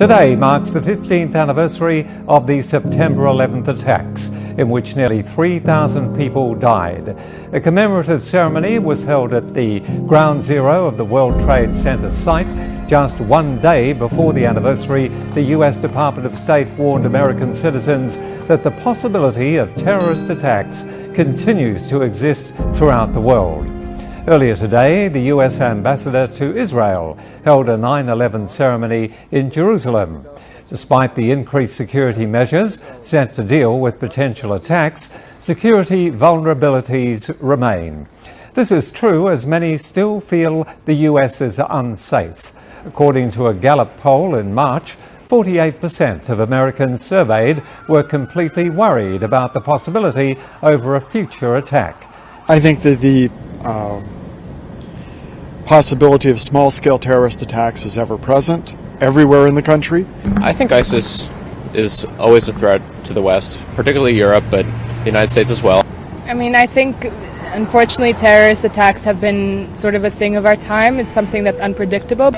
Today marks the 15th anniversary of the September 11th attacks, in which nearly 3,000 people died. A commemorative ceremony was held at the Ground Zero of the World Trade Center site. Just one day before the anniversary, the US Department of State warned American citizens that the possibility of terrorist attacks continues to exist throughout the world. Earlier today, the US ambassador to Israel held a 9/11 ceremony in Jerusalem. Despite the increased security measures set to deal with potential attacks, security vulnerabilities remain. This is true as many still feel the US is unsafe. According to a Gallup poll in March, 48% of Americans surveyed were completely worried about the possibility over a future attack. I think that the possibility of small-scale terrorist attacks is ever present, everywhere in the country. I think ISIS is always a threat to the West, particularly Europe, but the United States as well. I mean, I think, unfortunately, terrorist attacks have been sort of a thing of our time. It's something that's unpredictable.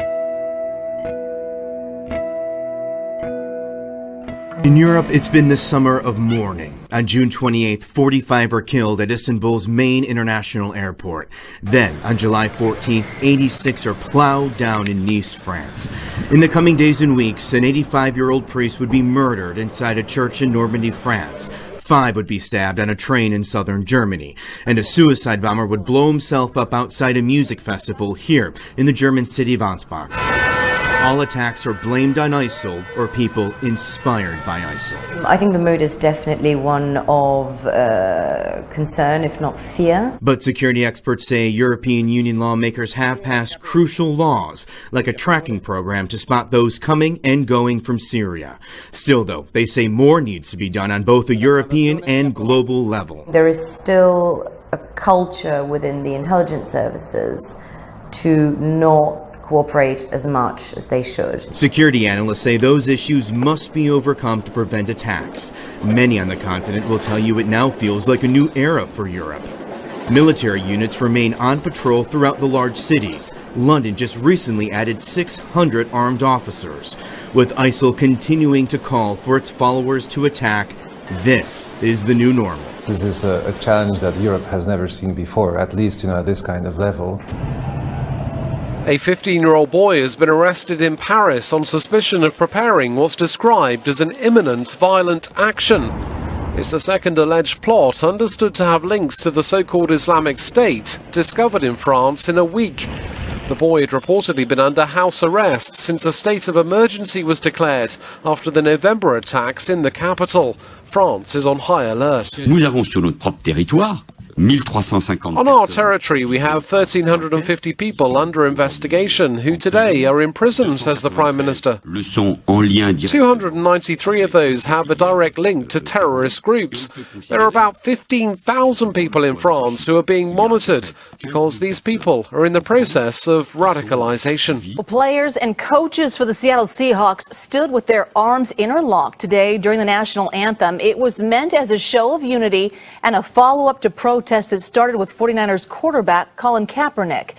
In Europe, it's been the summer of mourning. On June 28th, 45 were killed at Istanbul's main international airport. Then, on July 14th, 86 are plowed down in Nice, France. In the coming days and weeks, an 85-year-old priest would be murdered inside a church in Normandy, France. 5 would be stabbed on a train in southern Germany. And a suicide bomber would blow himself up outside a music festival here in the German city of Ansbach. All attacks are blamed on ISIL or people inspired by ISIL. I think the mood is definitely one of concern, if not fear. But security experts say European Union lawmakers have passed crucial laws, like a tracking program to spot those coming and going from Syria. Still, though, they say more needs to be done on both a European and global level. There is still a culture within the intelligence services to not cooperate as much as they should. Security analysts say those issues must be overcome to prevent attacks. Many on the continent will tell you it now feels like a new era for Europe. Military units remain on patrol throughout the large cities. London just recently added 600 armed officers. With ISIL continuing to call for its followers to attack, this is the new normal. This is a challenge that Europe has never seen before, at least at this kind of level. A 15-year-old boy has been arrested in Paris on suspicion of preparing what's described as an imminent violent action. It's the second alleged plot understood to have links to the so-called Islamic State, discovered in France in a week. The boy had reportedly been under house arrest since a state of emergency was declared after the November attacks in the capital. France is on high alert. Nous avons sur notre propre territoire 1,350 On our territory, we have 1,350 people under investigation who today are in prison, says the Prime Minister. 293 of those have a direct link to terrorist groups. There are about 15,000 people in France who are being monitored because these people are in the process of radicalization. Well, players and coaches for the Seattle Seahawks stood with their arms interlocked today during the national anthem. It was meant as a show of unity and a follow-up to protest that started with 49ers quarterback Colin Kaepernick.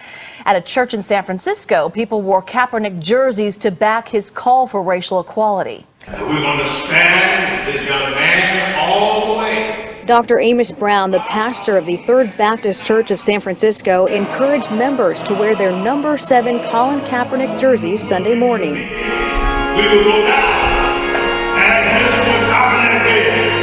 At a church in San Francisco, people wore Kaepernick jerseys to back his call for racial equality. We're going to stand with this young man all the way. Dr. Amos Brown, the pastor of the Third Baptist Church of San Francisco, encouraged members to wear their number 7 Colin Kaepernick jerseys Sunday morning. We will go down as Mr. Kaepernick did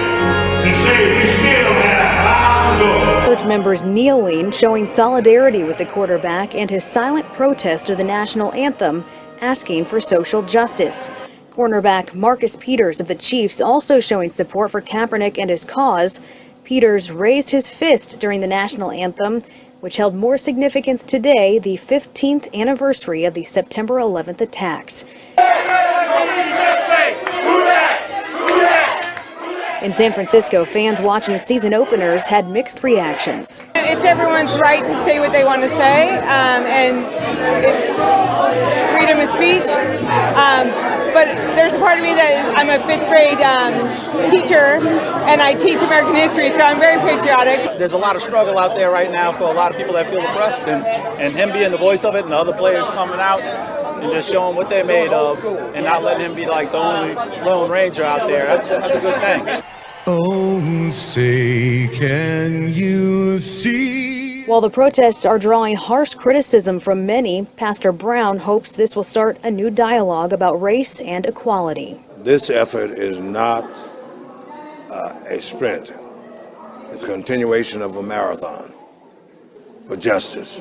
to say we still have miles to go. Church members kneeling, showing solidarity with the quarterback and his silent protest of the national anthem, asking for social justice. Cornerback Marcus Peters of the Chiefs also showing support for Kaepernick and his cause. Peters raised his fist during the national anthem, which held more significance today, the 15th anniversary of the September 11th attacks. In San Francisco, fans watching season openers had mixed reactions. It's everyone's right to say what they want to say, and it's freedom of speech. But there's a part of me that I'm a 5th grade teacher, and I teach American history, so I'm very patriotic. There's a lot of struggle out there right now for a lot of people that feel oppressed, and him being the voice of it and the other players coming out and just show him what they're made of, and not letting him be like the only Lone Ranger out there. That's a good thing. Oh, say, can you see? While the protests are drawing harsh criticism from many, Pastor Brown hopes this will start a new dialogue about race and equality. This effort is not a sprint. It's a continuation of a marathon for justice.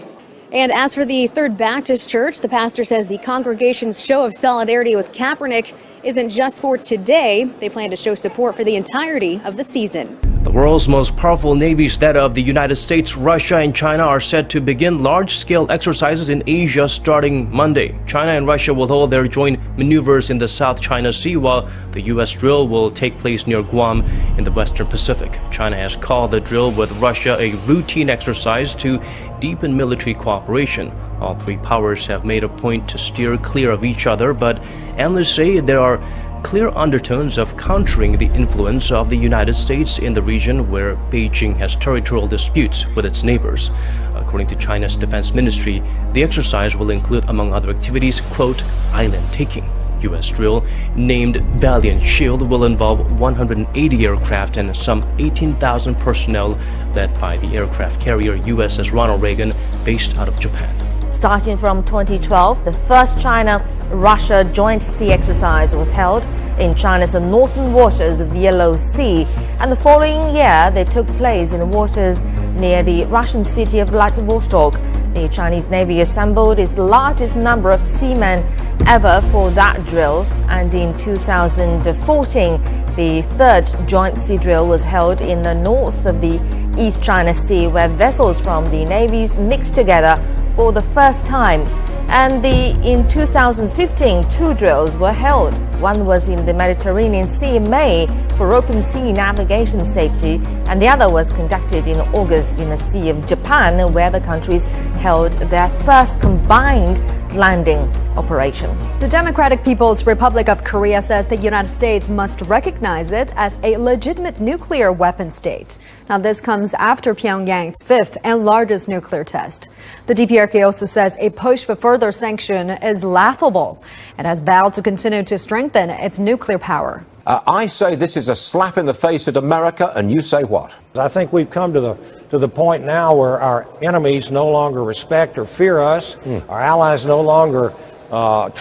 And as for the Third Baptist Church, the pastor says the congregation's show of solidarity with Kaepernick isn't just for today. They plan to show support for the entirety of the season. The world's most powerful navies, that of the United States, Russia, and China, are set to begin large-scale exercises in Asia starting Monday. China and Russia will hold their joint maneuvers in the South China Sea, while the U.S. drill will take place near Guam in the Western Pacific. China has called the drill with Russia a routine exercise to deepen military cooperation. All three powers have made a point to steer clear of each other, but analysts say there are clear undertones of countering the influence of the United States in the region, where Beijing has territorial disputes with its neighbors. According to China's defense ministry, the exercise will include, among other activities, quote, island taking. U.S. drill, named Valiant Shield, will involve 180 aircraft and some 18,000 personnel, led by the aircraft carrier USS Ronald Reagan, based out of Japan. Starting from 2012, the first China-Russia joint sea exercise was held in China's northern waters of the Yellow Sea, and the following year they took place in the waters near the Russian city of Vladivostok. The Chinese Navy assembled its largest number of seamen ever for that drill, and in 2014, the third joint sea drill was held in the north of the East China Sea, where vessels from the navies mixed together for the first time. And in 2015, two drills were held. One was in the Mediterranean Sea in May for open sea navigation safety, and the other was conducted in August in the Sea of Japan, where the countries held their first combined landing operation. The Democratic People's Republic of Korea says the United States must recognize it as a legitimate nuclear weapon state. Now, this comes after Pyongyang's fifth and largest nuclear test. The DPRK also says a push for further sanction is laughable. It has vowed to continue to strengthen its nuclear power. I say this is a slap in the face at America, and you say what? I think we've come to the point now where our enemies no longer respect or fear us. Our allies no longer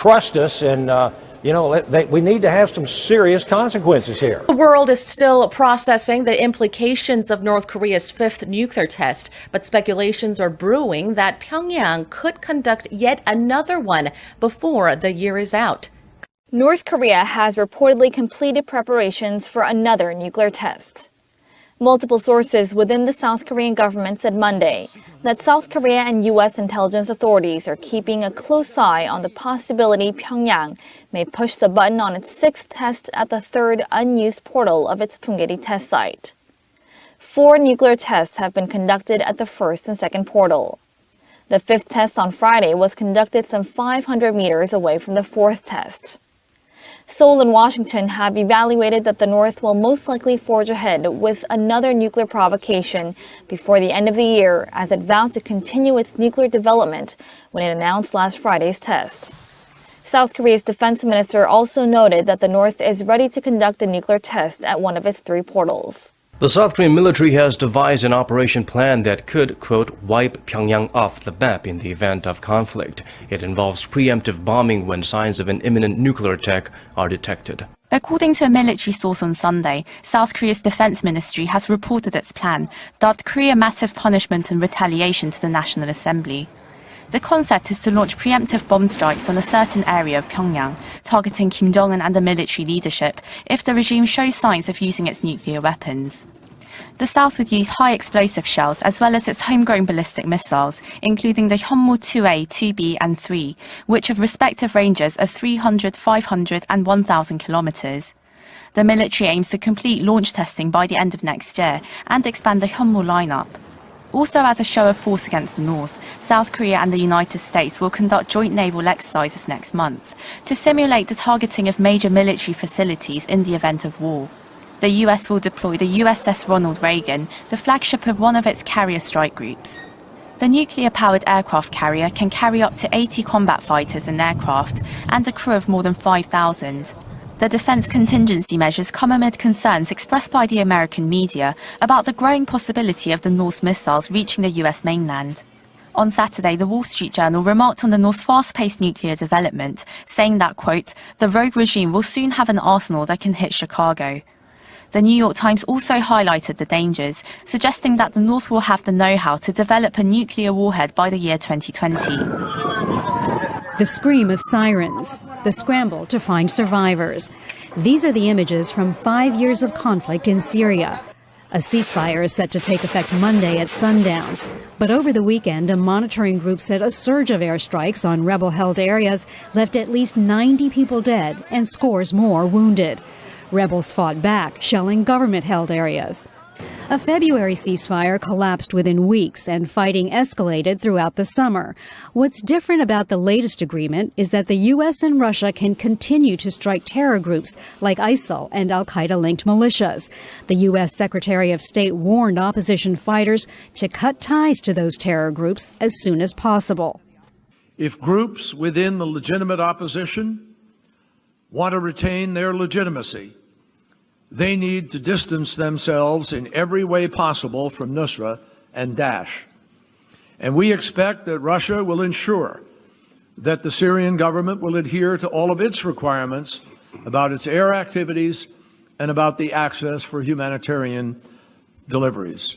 trust us, and we need to have some serious consequences here. The world is still processing the implications of North Korea's fifth nuclear test, but speculations are brewing that Pyongyang could conduct yet another one before the year is out. North Korea has reportedly completed preparations for another nuclear test. Multiple sources within the South Korean government said Monday that South Korea and U.S. intelligence authorities are keeping a close eye on the possibility Pyongyang may push the button on its sixth test at the third unused portal of its Punggye-ri test site. 4 nuclear tests have been conducted at the first and second portal. The fifth test on Friday was conducted some 500 meters away from the fourth test. Seoul and Washington have evaluated that the North will most likely forge ahead with another nuclear provocation before the end of the year, as it vowed to continue its nuclear development when it announced last Friday's test. South Korea's defense minister also noted that the North is ready to conduct a nuclear test at one of its 3 portals. The South Korean military has devised an operation plan that could, quote, wipe Pyongyang off the map in the event of conflict. It involves preemptive bombing when signs of an imminent nuclear attack are detected. According to a military source on Sunday, South Korea's defense ministry has reported its plan, dubbed Korea Massive Punishment and Retaliation to the National Assembly. The concept is to launch preemptive bomb strikes on a certain area of Pyongyang, targeting Kim Jong-un and the military leadership if the regime shows signs of using its nuclear weapons. The South would use high explosive shells as well as its homegrown ballistic missiles, including the Hyunmoo 2A, 2B and 3, which have respective ranges of 300, 500 and 1,000 kilometers. The military aims to complete launch testing by the end of next year and expand the Hyunmoo lineup. Also, as a show of force against the North, South Korea and the United States will conduct joint naval exercises next month to simulate the targeting of major military facilities in the event of war. The US will deploy the USS Ronald Reagan, the flagship of one of its carrier strike groups. The nuclear-powered aircraft carrier can carry up to 80 combat fighters and aircraft and a crew of more than 5,000. The defense contingency measures come amid concerns expressed by the American media about the growing possibility of the North's missiles reaching the US mainland. On Saturday, the Wall Street Journal remarked on the North's fast-paced nuclear development, saying that, quote, the rogue regime will soon have an arsenal that can hit Chicago. The New York Times also highlighted the dangers, suggesting that the North will have the know-how to develop a nuclear warhead by the year 2020. The scream of sirens, the scramble to find survivors. These are the images from 5 years of conflict in Syria. A ceasefire is set to take effect Monday at sundown. But over the weekend, a monitoring group said a surge of airstrikes on rebel-held areas left at least 90 people dead and scores more wounded. Rebels fought back, shelling government-held areas. A February ceasefire collapsed within weeks, and fighting escalated throughout the summer. What's different about the latest agreement is that the U.S. and Russia can continue to strike terror groups like ISIL and al-Qaeda-linked militias. The U.S. Secretary of State warned opposition fighters to cut ties to those terror groups as soon as possible. If groups within the legitimate opposition want to retain their legitimacy, they need to distance themselves in every way possible from Nusra and Daesh. And we expect that Russia will ensure that the Syrian government will adhere to all of its requirements about its air activities and about the access for humanitarian deliveries.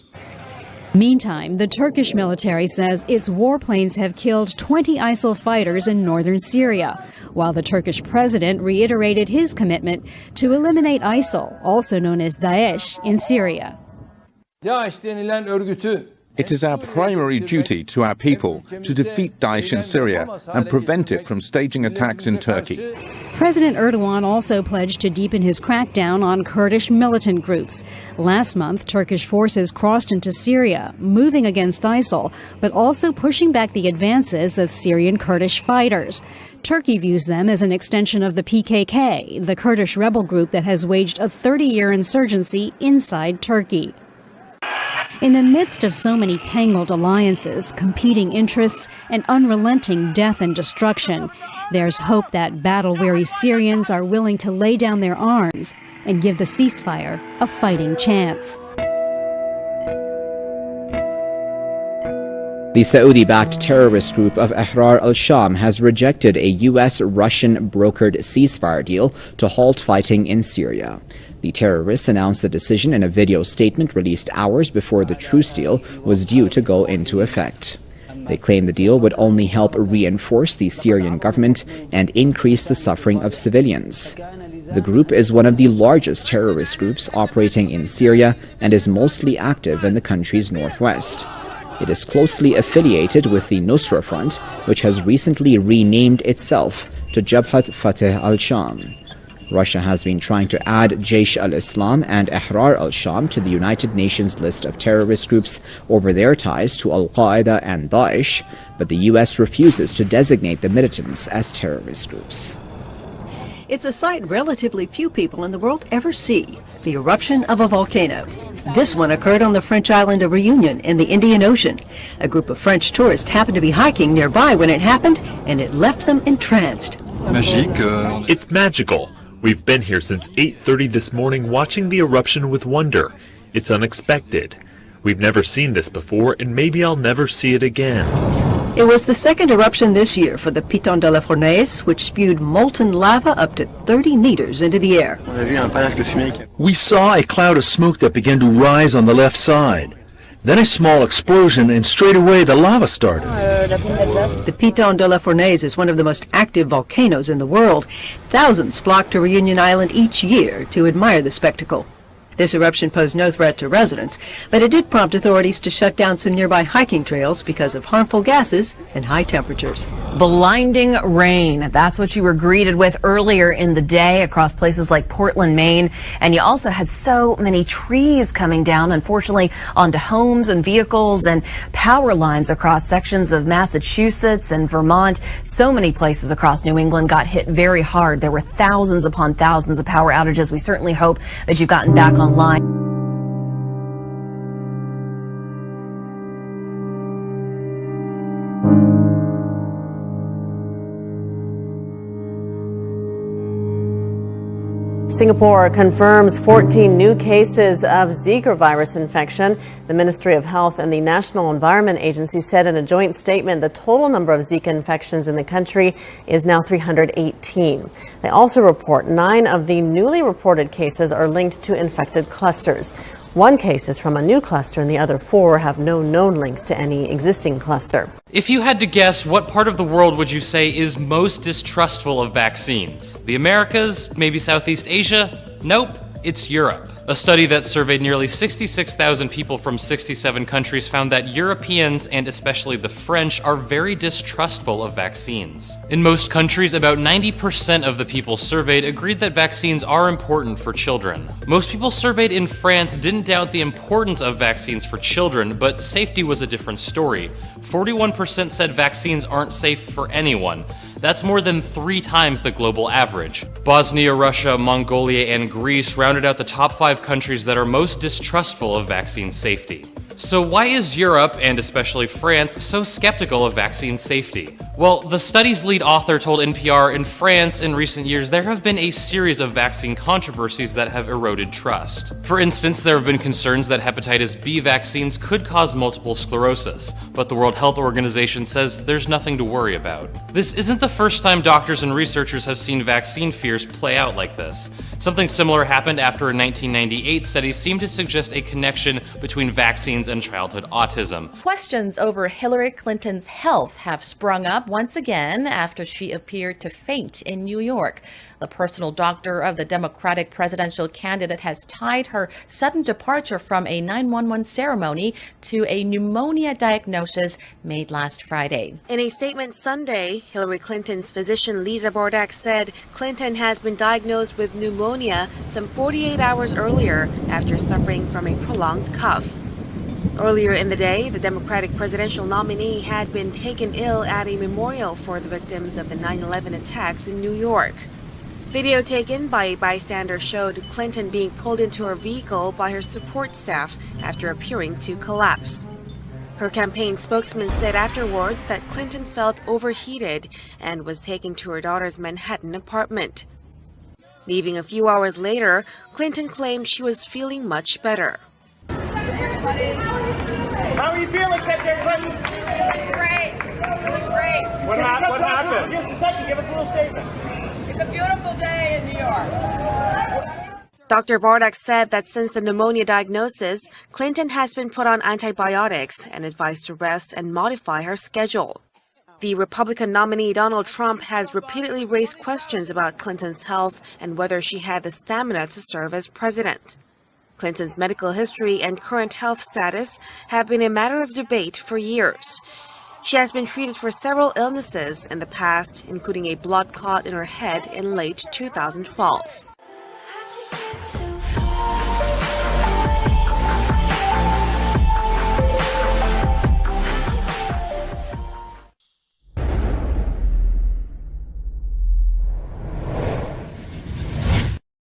Meantime, the Turkish military says its warplanes have killed 20 ISIL fighters in northern Syria, while the Turkish president reiterated his commitment to eliminate ISIL, also known as Daesh, in Syria. It is our primary duty to our people to defeat Daesh in Syria and prevent it from staging attacks in Turkey. President Erdogan also pledged to deepen his crackdown on Kurdish militant groups. Last month, Turkish forces crossed into Syria, moving against ISIL, but also pushing back the advances of Syrian Kurdish fighters. Turkey views them as an extension of the PKK, the Kurdish rebel group that has waged a 30-year insurgency inside Turkey. In the midst of so many tangled alliances, competing interests, and unrelenting death and destruction, there's hope that battle-weary Syrians are willing to lay down their arms and give the ceasefire a fighting chance. The Saudi-backed terrorist group of Ahrar al-Sham has rejected a U.S.-Russian brokered ceasefire deal to halt fighting in Syria. The terrorists announced the decision in a video statement released hours before the truce deal was due to go into effect. They claim the deal would only help reinforce the Syrian government and increase the suffering of civilians. The group is one of the largest terrorist groups operating in Syria and is mostly active in the country's northwest. It is closely affiliated with the Nusra Front, which has recently renamed itself to Jabhat Fateh al-Sham. Russia has been trying to add Jaish al-Islam and Ahrar al-Sham to the United Nations list of terrorist groups over their ties to al-Qaeda and Daesh, but the U.S. refuses to designate the militants as terrorist groups. It's a sight relatively few people in the world ever see, the eruption of a volcano. This one occurred on the French island of Reunion in the Indian Ocean. A group of French tourists happened to be hiking nearby when it happened, and it left them entranced. It's magical. We've been here since 8:30 this morning watching the eruption with wonder. It's unexpected. We've never seen this before, and maybe I'll never see it again. It was the second eruption this year for the Piton de la Fournaise, which spewed molten lava up to 30 meters into the air. We saw a cloud of smoke that began to rise on the left side. Then a small explosion, and straight away the lava started. The Piton de la Fournaise is one of the most active volcanoes in the world. Thousands flock to Reunion Island each year to admire the spectacle. This eruption posed no threat to residents, but it did prompt authorities to shut down some nearby hiking trails because of harmful gases and high temperatures. Blinding rain. That's what you were greeted with earlier in the day across places like Portland, Maine. And you also had so many trees coming down, unfortunately, onto homes and vehicles and power lines across sections of Massachusetts and Vermont. So many places across New England got hit very hard. There were thousands upon thousands of power outages. We certainly hope that you've gotten back online. Singapore confirms 14 new cases of Zika virus infection. The Ministry of Health and the National Environment Agency said in a joint statement the total number of Zika infections in the country is now 318. They also report 9 of the newly reported cases are linked to infected clusters. 1 case is from a new cluster and the other 4 have no known links to any existing cluster. If you had to guess, what part of the world would you say is most distrustful of vaccines? The Americas? Maybe Southeast Asia? Nope, it's Europe. A study that surveyed nearly 66,000 people from 67 countries found that Europeans, and especially the French, are very distrustful of vaccines. In most countries, about 90% of the people surveyed agreed that vaccines are important for children. Most people surveyed in France didn't doubt the importance of vaccines for children, but safety was a different story. 41% said vaccines aren't safe for anyone. That's more than 3 times the global average. Bosnia, Russia, Mongolia, and Greece rounded out the top 5 countries that are most distrustful of vaccine safety. So why is Europe, and especially France, so skeptical of vaccine safety? Well, the study's lead author told NPR in France in recent years there have been a series of vaccine controversies that have eroded trust. For instance, there have been concerns that hepatitis B vaccines could cause multiple sclerosis, but the World Health Organization says there's nothing to worry about. This isn't the first time doctors and researchers have seen vaccine fears play out like this. Something similar happened after a 1998 study seemed to suggest a connection between vaccines and childhood autism. Questions over Hillary Clinton's health have sprung up once again after she appeared to faint in New York. The personal doctor of the Democratic presidential candidate has tied her sudden departure from a 911 ceremony to a pneumonia diagnosis made last Friday. In a statement Sunday, Hillary Clinton's physician Lisa Bardack said Clinton has been diagnosed with pneumonia some 48 hours earlier after suffering from a prolonged cough. Earlier in the day, the Democratic presidential nominee had been taken ill at a memorial for the victims of the 9/11 attacks in New York. Video taken by a bystander showed Clinton being pulled into her vehicle by her support staff after appearing to collapse. Her campaign spokesman said afterwards that Clinton felt overheated and was taken to her daughter's Manhattan apartment. Leaving a few hours later, Clinton claimed she was feeling much better. How are you feeling, Secretary Clinton? Great. Feeling great. What happened? Just a second, give us a little statement. It's a beautiful day in New York. Dr. Bardack said that since the pneumonia diagnosis, Clinton has been put on antibiotics and advised to rest and modify her schedule. The Republican nominee Donald Trump has repeatedly raised questions about Clinton's health and whether she had the stamina to serve as president. Clinton's medical history and current health status have been a matter of debate for years. She has been treated for several illnesses in the past, including a blood clot in her head in late 2012.